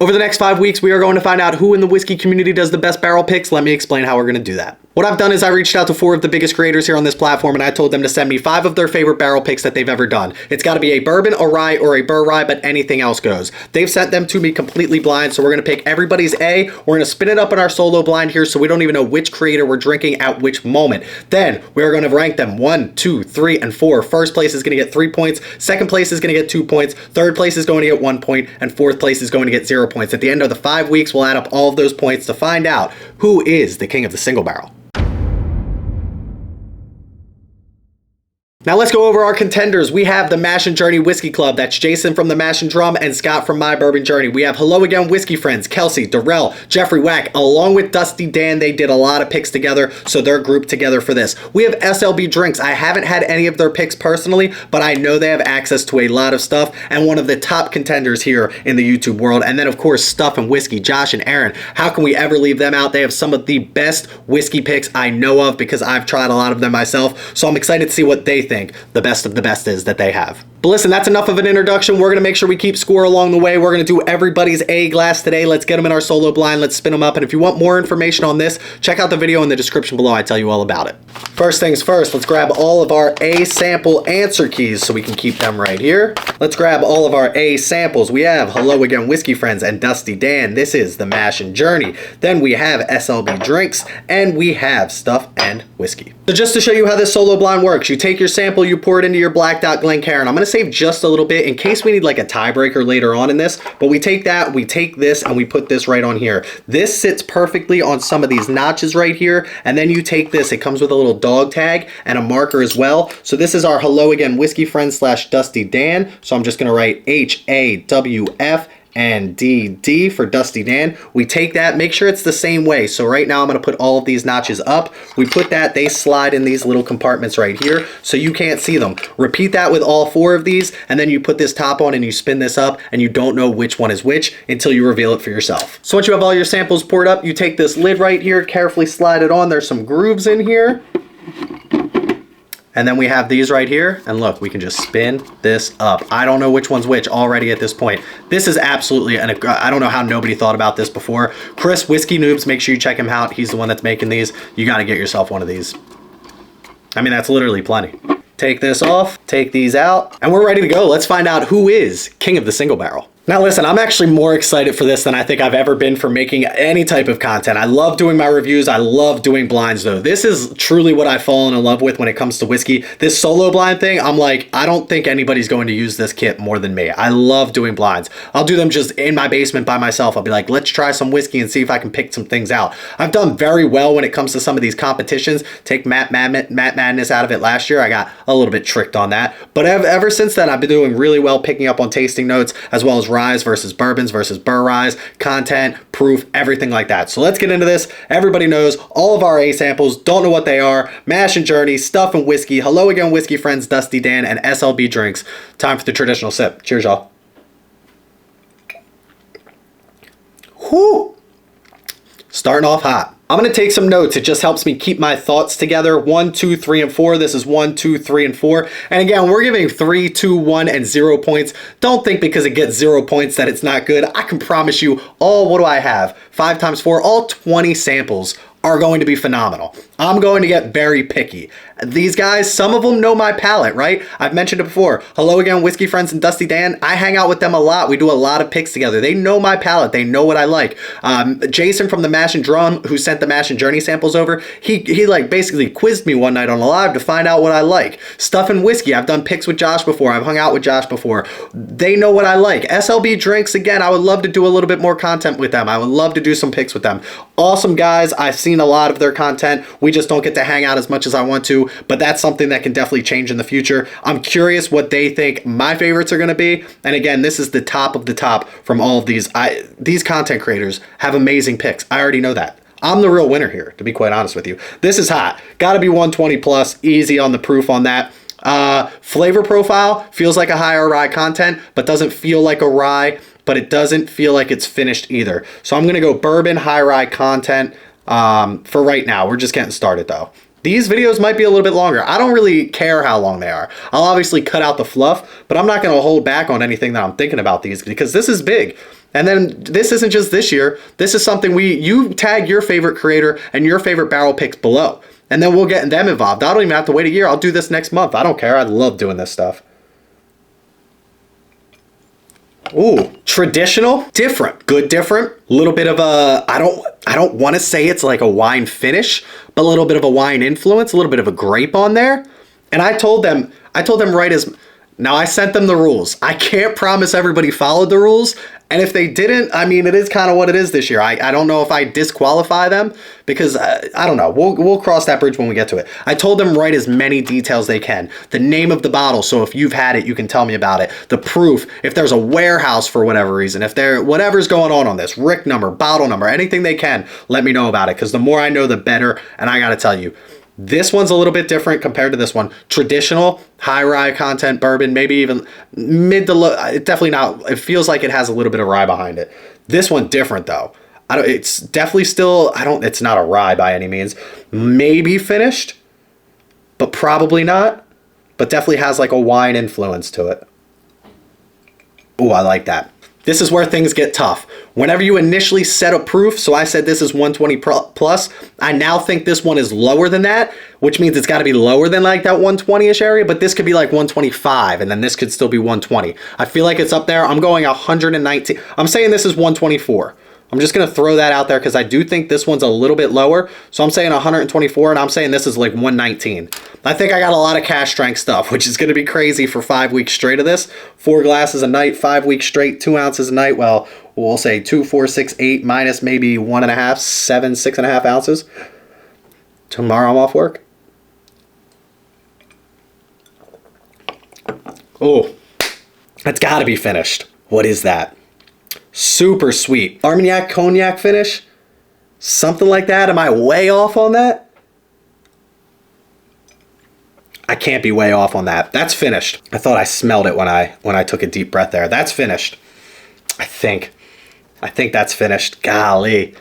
Over the next 5 weeks, we are going to find out who in the whiskey community does the best barrel picks. Let me explain how we're going to do that. What I've done is I reached out to 4 of the biggest creators here on this platform, and I told them to send me 5 of their favorite barrel picks that they've ever done. It's got to be a bourbon, a rye, or a burr rye, but anything else goes. They've sent them to me completely blind, so we're going to pick everybody's A. We're going to spin it up in our solo blind here, so we don't even know which creator we're drinking at which moment. Then we're going to rank them 1, 2, 3, and 4. First place is going to get 3 points. Second place is going to get 2 points. Third place is going to get 1 point, and fourth place is going to get 0 points. At the end of the 5 weeks, we'll add up all of those points to find out who is the king of the single barrel. Now let's go over our contenders. We have the Mash and Journey Whiskey Club. That's Jason from the Mash and Drum and Scott from My Bourbon Journey. We have Hello Again Whiskey Friends, Kelsey, Darrell, Jeffrey Wack, along with Dusty Dan. They did a lot of picks together, so they're grouped together for this. We have SLB Drinks. I haven't had any of their picks personally, but I know they have access to a lot of stuff and one of the top contenders here in the YouTube world. And then, of course, Stuff and Whiskey, Josh and Aaron. How can we ever leave them out? They have some of the best whiskey picks I know of because I've tried a lot of them myself, so I'm excited to see what they think the best of the best is that they have. But listen, that's enough of an introduction. We're going to make sure we keep score along the way. We're going to do everybody's A glass today. Let's get them in our solo blind. Let's spin them up. And if you want more information on this, check out the video in the description below. I tell you all about it. First things first, let's grab all of our A sample answer keys so we can keep them right here. Let's grab all of our A samples. We have Hello Again Whiskey Friends and Dusty Dan. This is the Mash and Journey. Then we have SLB Drinks and we have Stuff and Whiskey. So just to show you how this solo blind works, you take your sample, you pour it into your blacked out Glencairn. I'm going to save just a little bit in case we need like a tiebreaker later on in this, but we take that, we take this, and we put this right on here. This sits perfectly on some of these notches right here, and then you take this, it comes with a little dog tag and a marker as well. So this is our Hello Again Whiskey Friends / Dusty Dan. So I'm just going to write HAWF and DD for Dusty Dan. We take that, make sure it's the same way. So right now I'm going to put all of these notches up. We put that, they slide in these little compartments right here so you can't see them. Repeat that with all 4 of these, and then you put this top on and you spin this up and you don't know which one is which until you reveal it for yourself. So once you have all your samples poured up, you take this lid right here, carefully slide it on. There's some grooves in here. And then we have these right here, and look, we can just spin this up. I don't know which one's which already at this point. This is absolutely, I don't know how nobody thought about this before. Chris, Whiskey Noobs, make sure you check him out. He's the one that's making these. You gotta get yourself one of these. I mean, that's literally plenty. Take this off, take these out, and we're ready to go. Let's find out who is king of the single barrel. Now listen, I'm actually more excited for this than I think I've ever been for making any type of content. I love doing my reviews. I love doing blinds though. This is truly what I've fallen in love with when it comes to whiskey. This solo blind thing, I'm like, I don't think anybody's going to use this kit more than me. I love doing blinds. I'll do them just in my basement by myself. I'll be like, let's try some whiskey and see if I can pick some things out. I've done very well when it comes to some of these competitions. Take Matt Madness out of it last year. I got a little bit tricked on that. But ever since then, I've been doing really well picking up on tasting notes as well as ryes versus bourbons versus burr ryes, content, proof, everything like that. So let's get into this. Everybody knows all of our A samples, don't know what they are. Mash and Journey, Stuff and Whiskey, Hello Again Whiskey Friends, Dusty Dan, and SLB Drinks. Time for the traditional sip. Cheers, y'all. Whoo! Starting off hot. I'm going to take some notes. It just helps me keep my thoughts together. 1, 2, 3, and 4. This is 1, 2, 3, and 4. And again, we're giving 3, 2, 1, and 0 points. Don't think because it gets 0 points that it's not good. I can promise you all, what do I have? 5 times 4, all 20 samples are going to be phenomenal. I'm going to get very picky. These guys, some of them know my palate, right? I've mentioned it before. Hello Again Whiskey Friends and Dusty Dan. I hang out with them a lot. We do a lot of picks together. They know my palate. They know what I like. Jason from the Mash and Drum, who sent the Mash and Journey samples over, he like basically quizzed me one night on a live to find out what I like. Stuff and Whiskey. I've done picks with Josh before. I've hung out with Josh before. They know what I like. SLB Drinks, again, I would love to do a little bit more content with them. I would love to do some picks with them. Awesome guys. I've seen a lot of their content. We just don't get to hang out as much as I want to, but that's something that can definitely change in the future. I'm curious what they think my favorites are going to be. And again, this is the top of the top from all of these. These content creators have amazing picks. I already know that. I'm the real winner here, to be quite honest with you. This is hot. Got to be 120 plus. Easy on the proof on that. Flavor profile feels like a higher rye content, but doesn't feel like a rye, but it doesn't feel like it's finished either. So I'm going to go bourbon, high rye content for right now. We're just getting started though. These videos might be a little bit longer. I don't really care how long they are. I'll obviously cut out the fluff, but I'm not going to hold back on anything that I'm thinking about these because this is big. And then this isn't just this year. This is something you tag your favorite creator and your favorite barrel picks below. And then we'll get them involved. I don't even have to wait a year. I'll do this next month. I don't care. I love doing this stuff. Ooh, traditional, different, good, different. A little bit of a, I don't want to say it's like a wine finish, but a little bit of a wine influence, a little bit of a grape on there. And I told them right as, now I sent them the rules. I can't promise everybody followed the rules. And if they didn't, I mean, it is kind of what it is this year. I don't know if I disqualify them because I don't know. We'll cross that bridge when we get to it. I told them write as many details they can. The name of the bottle, so if you've had it, you can tell me about it. The proof, if there's a warehouse for whatever reason, if there whatever's going on this, RIC number, bottle number, anything they can, let me know about it because the more I know, the better. And I got to tell you, this one's a little bit different compared to this one. Traditional, high rye content bourbon, maybe even mid to low. It definitely not. It feels like it has a little bit of rye behind it. This one different though. It's definitely still. It's not a rye by any means. Maybe finished, but probably not. But definitely has like a wine influence to it. Ooh, I like that. This is where things get tough. Whenever you initially set a proof, so I said this is 120 plus, I now think this one is lower than that, which means it's got to be lower than like that 120-ish area, but this could be like 125, and then this could still be 120. I feel like it's up there. I'm going 119. I'm saying this is 124. I'm just going to throw that out there because I do think this one's a little bit lower. So I'm saying 124, and I'm saying this is like 119. I think I got a lot of cash strength stuff, which is going to be crazy for 5 weeks straight of this. 4 glasses a night, 5 weeks straight, 2 ounces a night. Well, we'll say 2, 4, 6, 8 minus maybe 1.5, 7, 6.5 ounces. Tomorrow I'm off work. Oh, that's got to be finished. What is that? Super sweet. Armagnac cognac finish? Something like that? Am I way off on that? I can't be way off on that. That's finished. I thought I smelled it when I took a deep breath there. That's finished. I think that's finished. Golly.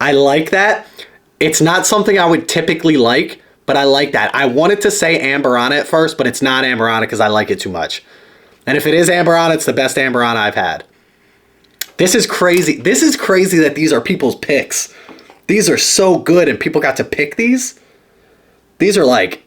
I like that. It's not something I would typically like, but I like that. I wanted to say Amberana at first, but it's not Amberana because I like it too much. And if it is Amberana, it's the best Amberana I've had. This is crazy. This is crazy that these are people's picks. These are so good and people got to pick these. These are like,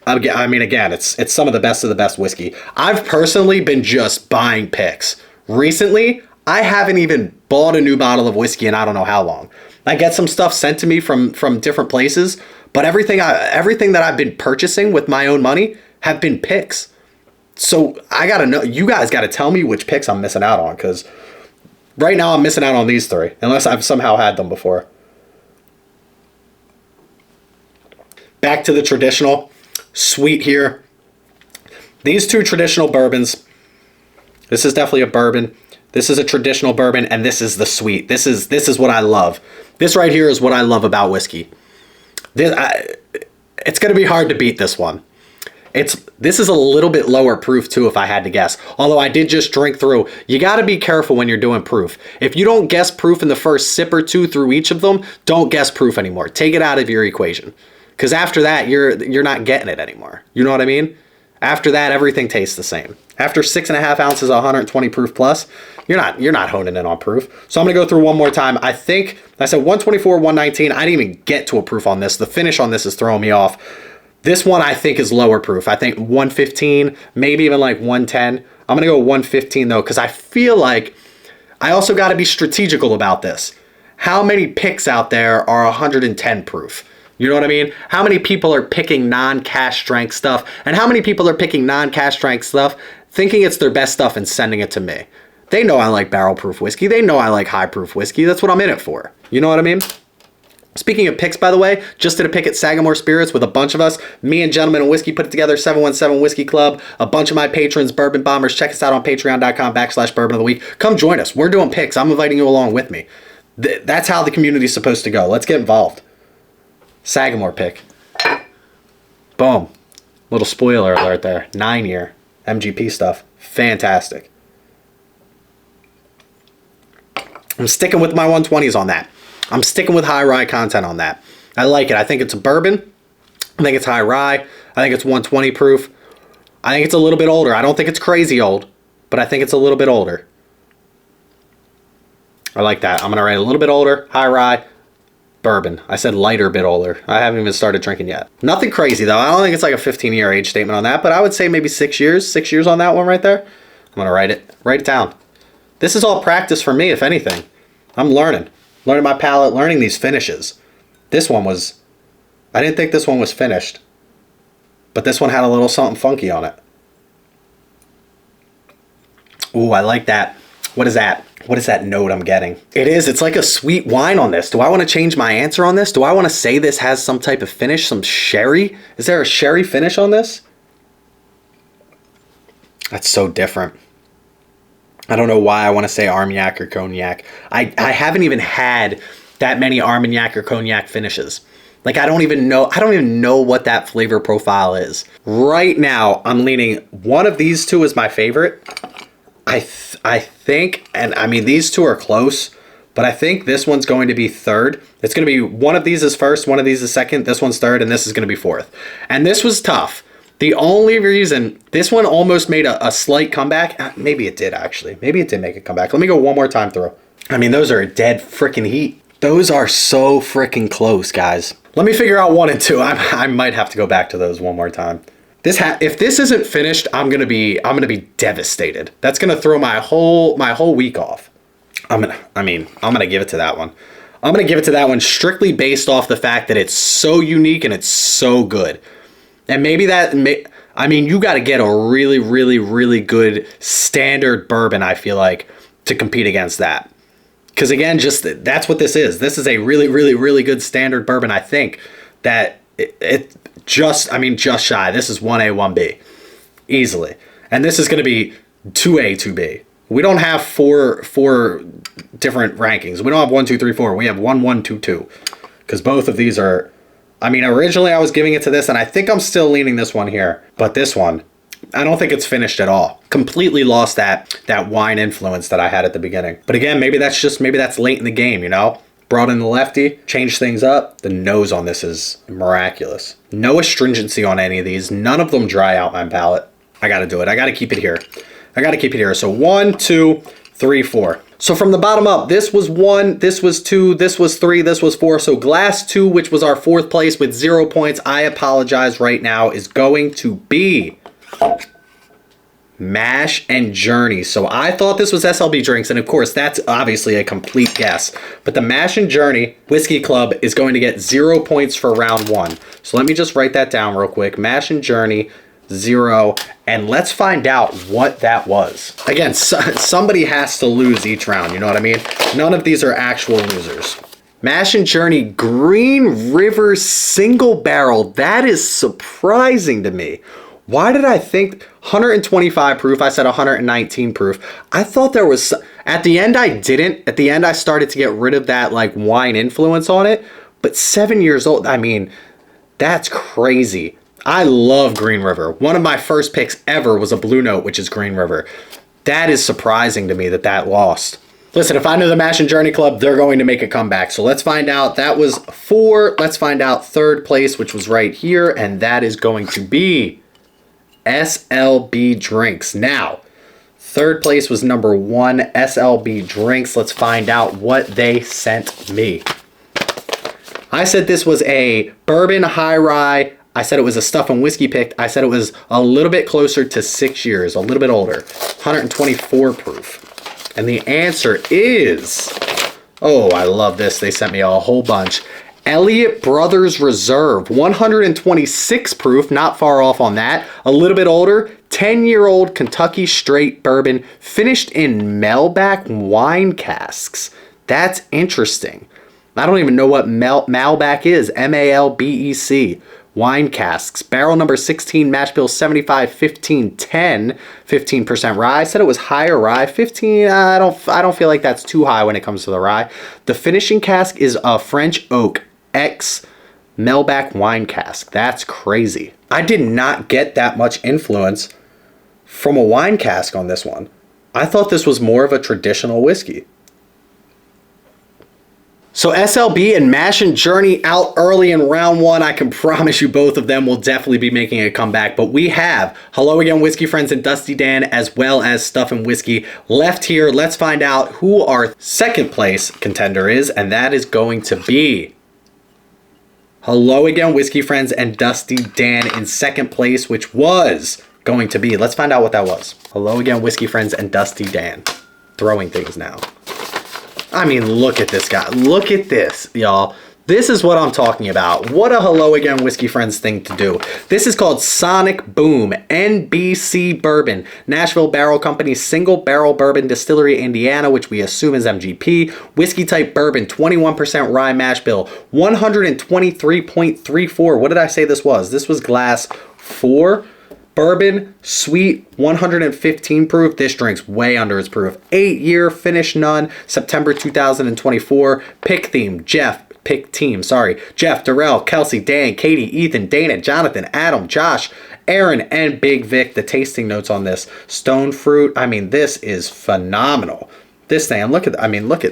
I mean, again, it's some of the best whiskey. I've personally been just buying picks. Recently, I haven't even bought a new bottle of whiskey in I don't know how long. I get some stuff sent to me from different places, but everything that I've been purchasing with my own money have been picks. So I gotta know, you guys gotta tell me which picks I'm missing out on, because right now I'm missing out on these 3, unless I've somehow had them before. Back to the traditional, sweet here. These 2 traditional bourbons, this is definitely a bourbon. This is a traditional bourbon, and this is the sweet. This is what I love. This right here is what I love about whiskey. It's gonna be hard to beat this one. This is a little bit lower proof too, if I had to guess. Although I did just drink through. You got to be careful when you're doing proof. If you don't guess proof in the first sip or 2 through each of them, don't guess proof anymore. Take it out of your equation, because after that you're not getting it anymore. You know what I mean? After that, everything tastes the same. After 6.5 ounces of 120 proof plus, you're not honing in on proof. So I'm gonna go through one more time. I think I said 124, 119. I didn't even get to a proof on this. The finish on this is throwing me off. This one I think is lower proof. I think 115, maybe even like 110. I'm going to go 115 though, because I feel like I also got to be strategical about this. How many picks out there are 110 proof? You know what I mean? How many people are picking non-cash strength stuff? And how many people are picking non-cash strength stuff, thinking it's their best stuff and sending it to me? They know I like barrel proof whiskey. They know I like high proof whiskey. That's what I'm in it for. You know what I mean? Speaking of picks, by the way, just did a pick at Sagamore Spirits with a bunch of us. Me and Gentlemen and Whiskey put it together, 717 Whiskey Club. A bunch of my patrons, Bourbon Bombers. Check us out on patreon.com/Bourbon of the Week. Come join us. We're doing picks. I'm inviting you along with me. That's how the community's supposed to go. Let's get involved. Sagamore Pick. Boom. Little spoiler alert there. 9-year MGP stuff. Fantastic. I'm sticking with my 120s on that. I'm sticking with high rye content on that. I like it. I think it's a bourbon. I think it's high rye. I think it's 120 proof. I think it's a little bit older. I don't think it's crazy old, but I think it's a little bit older. I like that. I'm going to write a little bit older, high rye, bourbon. I said lighter bit older. I haven't even started drinking yet. Nothing crazy though. I don't think it's like a 15-year age statement on that, but I would say maybe 6 years. 6 years on that one right there. I'm going to write it down. This is all practice for me, if anything. I'm learning my palate, learning these finishes. This one was, I didn't think this one was finished, but this one had a little something funky on it. Ooh, I like that. What is that? What is that note I'm getting? It's like a sweet wine on this. Do I want to change my answer on this? Do I want to say this has some type of finish, some sherry? Is there a sherry finish on this? That's so different. I don't know why I want to say Armagnac or Cognac. I haven't even had that many Armagnac or Cognac finishes. Like I don't even know what that flavor profile is. Right now, I'm leaning one of these two is my favorite. I think, and I mean these two are close, but I think this one's going to be third. It's going to be one of these is first, one of these is second, this one's third, and this is going to be fourth. And this was tough. The only reason this one almost made a slight comeback, maybe it did actually. Maybe it did make a comeback. Let me go one more time through. I mean, those are a dead freaking heat. Those are so freaking close, guys. Let me figure out 1 and 2. I might have to go back to those one more time. If this isn't finished, I'm gonna be devastated. That's gonna throw my whole week off. I'm gonna give it to that one. I'm gonna give it to that one strictly based off the fact that it's so unique and it's so good. And maybe you got to get a really, really, really good standard bourbon, I feel like, to compete against that. Because again, that's what this is. This is a really, really, really good standard bourbon, I think, that just shy. This is 1A, 1B. Easily. And this is going to be 2A, 2B. We don't have four different rankings. We don't have 1, 2, 3, 4. We have 1, 1, 2, 2. Because both of these are... originally I was giving it to this, and I think I'm still leaning this one here. But this one, I don't think it's finished at all. Completely lost that wine influence that I had at the beginning. But again, maybe that's late in the game, you know? Brought in the lefty, changed things up. The nose on this is miraculous. No astringency on any of these. None of them dry out my palate. I got to do it. I got to keep it here. So 1, 2, 3, 4. So from the bottom up, this was 1, this was 2, this was 3, this was 4. So glass 2, which was our 4th place with 0 points, I apologize right now, is going to be Mash and Journey. So I thought this was SLB Drinks, and of course that's obviously a complete guess. But the Mash and Journey Whiskey Club is going to get 0 points for round 1. So let me just write that down real quick. Mash and Journey, 0, and let's find out what that was. Again, somebody has to lose each round, you know what I mean? None of these are actual losers. Mash and Journey Green River Single Barrel. That is surprising to me. Why did I think 125 proof? I said 119 proof. I thought there was... At the end, I didn't. At the end, I started to get rid of that like wine influence on it. But 7 years old, that's crazy. I love Green River. One of my first picks ever was a Blue Note, which is Green River. That is surprising to me that lost. Listen, if I knew the Mash and Journey Club, they're going to make a comeback. So let's find out. That was 4. Let's find out 3rd place, which was right here. And that is going to be SLB Drinks. Now, 3rd place was number 1, SLB Drinks. Let's find out what they sent me. I said this was a bourbon high rye. I said it was a stuff and whiskey pick. I said it was a little bit closer to 6 years, a little bit older, 124 proof. And the answer is, oh, I love this. They sent me a whole bunch. Elliott Brothers Reserve, 126 proof, not far off on that. A little bit older, 10-year-old Kentucky straight bourbon, finished in Malbec wine casks. That's interesting. I don't even know what Malbec is, M-A-L-B-E-C. Wine casks. Barrel number 16, mash bill 75, 1510, 15% rye. I said it was higher rye. 15, I don't feel like that's too high when it comes to the rye. The finishing cask is a French oak X Malbec wine cask. That's crazy. I did not get that much influence from a wine cask on this one. I thought this was more of a traditional whiskey. So SLB and Mash and Journey out early in round one. I can promise you both of them will definitely be making a comeback. But we have Hello Again Whiskey Friends and Dusty Dan, as well as Stuff and Whiskey left here. Let's find out who our second place contender is, and that is going to be Hello Again Whiskey Friends and Dusty Dan in second place, which was going to be, let's find out what that was. Hello Again Whiskey Friends and Dusty Dan. Throwing things now. I mean, look at this guy. Look at this, y'all. This is what I'm talking about. What a Hello Again Whiskey Friends thing to do. This is called Sonic Boom NBC Bourbon. Nashville Barrel Company Single Barrel Bourbon Distillery, Indiana, which we assume is MGP. Whiskey type bourbon, 21% rye mash bill, 123.34. What did I say this was? This was glass 4. Bourbon, sweet, 115 proof. This drink's way under its proof. 8-year finish none, September 2024. Pick theme, Jeff, pick team, sorry. Jeff, Darrell, Kelsey, Dan, Katie, Ethan, Dana, Jonathan, Adam, Josh, Aaron, and Big Vic. The tasting notes on this. Stone fruit. I mean, this is phenomenal. This thing, look at,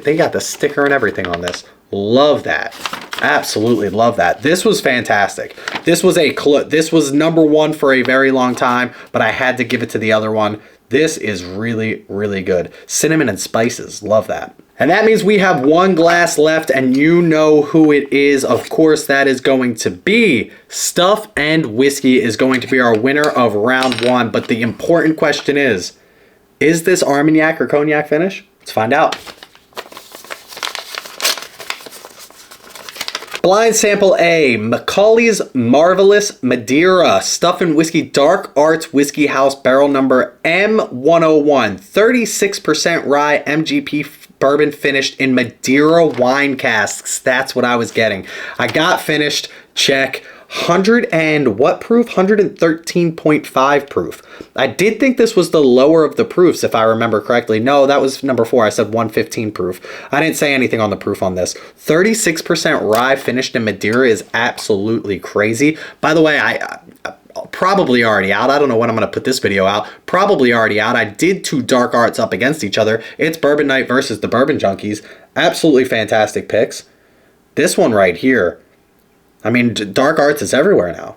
they got the sticker and everything on this. Love that. Absolutely love that. This was fantastic. This was number one for a very long time, but I had to give it to the other one. This is really, really good. Cinnamon and spices. Love that. And that means we have one glass left, and you know who it is. Of course, that is going to be Stuff and Whiskey is going to be our winner of round one. But the important question is this Armagnac or Cognac finish? Let's find out. Blind sample A, Macaulay's Marvelous Madeira, Stuff and Whiskey Dark Arts Whiskey House barrel number M101, 36% rye MGP bourbon finished in Madeira wine casks. That's what I was getting. I got finished, check. 100 and what proof? 113.5 proof. I did think this was the lower of the proofs, if I remember correctly. No, that was number 4. I said 115 proof. I didn't say anything on the proof on this. 36% rye finished in Madeira is absolutely crazy. By the way, I probably already out. I don't know when I'm going to put this video out. Probably already out. I did 2 dark arts up against each other. It's Bourbon Night versus the Bourbon Junkies. Absolutely fantastic picks. This one right here, I mean, dark arts is everywhere now.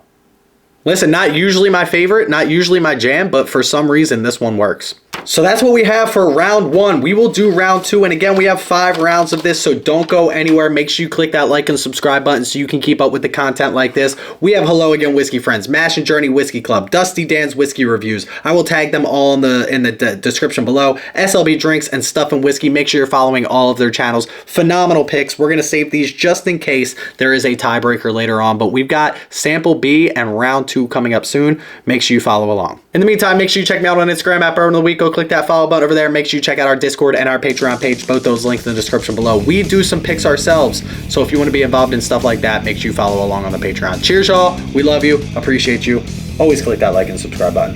Listen, not usually my favorite, not usually my jam, but for some reason this one works. So that's what we have for round one. We will do round two, and again, we have 5 rounds of this, so don't go anywhere. Make sure you click that like and subscribe button so you can keep up with the content like this. We have Hello Again Whiskey Friends, Mash and Journey Whiskey Club, Dusty Dan's Whiskey Reviews. I will tag them all in the description below. SLB Drinks and Stuff and Whiskey. Make sure you're following all of their channels. Phenomenal picks. We're going to save these just in case there is a tiebreaker later on, but we've got sample B and round 2 coming up soon. Make sure you follow along. In the meantime, make sure you check me out on Instagram at Bourbon of the Week. Go click that follow button over there. Make sure you check out our Discord and our Patreon page. Both those links in the description below. We do some picks ourselves, so if you want to be involved in stuff like that, make sure you follow along on the Patreon. Cheers, y'all. We love you. Appreciate you. Always click that like and subscribe button.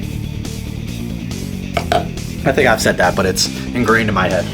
I think I've said that, but it's ingrained in my head.